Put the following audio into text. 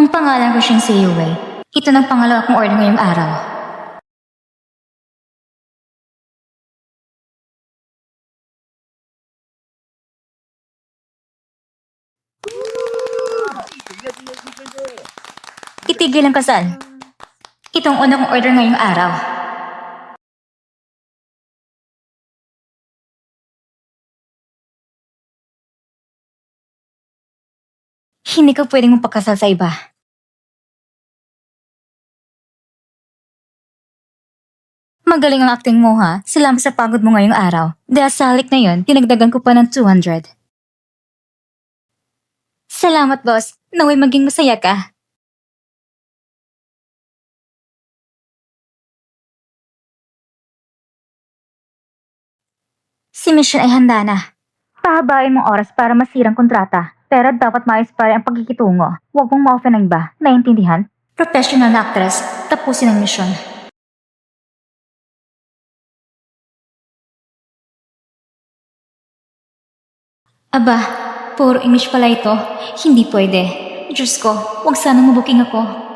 Ang pangalan ko siyang Seiyue. Ito ng pangalawa kong order ngayong araw. Itigil ang kasal. Itong una kong order ngayong araw. Hindi ka pwedeng magpakasal sa iba. Magaling ang acting mo ha. Salamat sa pagod mo ngayong araw. Dahil sa halik na yon, dinagdagan ko pa ng 200. Salamat boss. Naway maging masaya ka. Si Mission ay handa na. Pahabain mong oras para masirang kontrata. Pero dapat maayos pa rin ang pagkikitungo. Huwag mong ma-offen ang iba. Naintindihan? Professional na actress. Tapusin ang mission. Aba, puro English pala ito. Hindi pwede. Diyos ko, huwag sanang mabuking ako.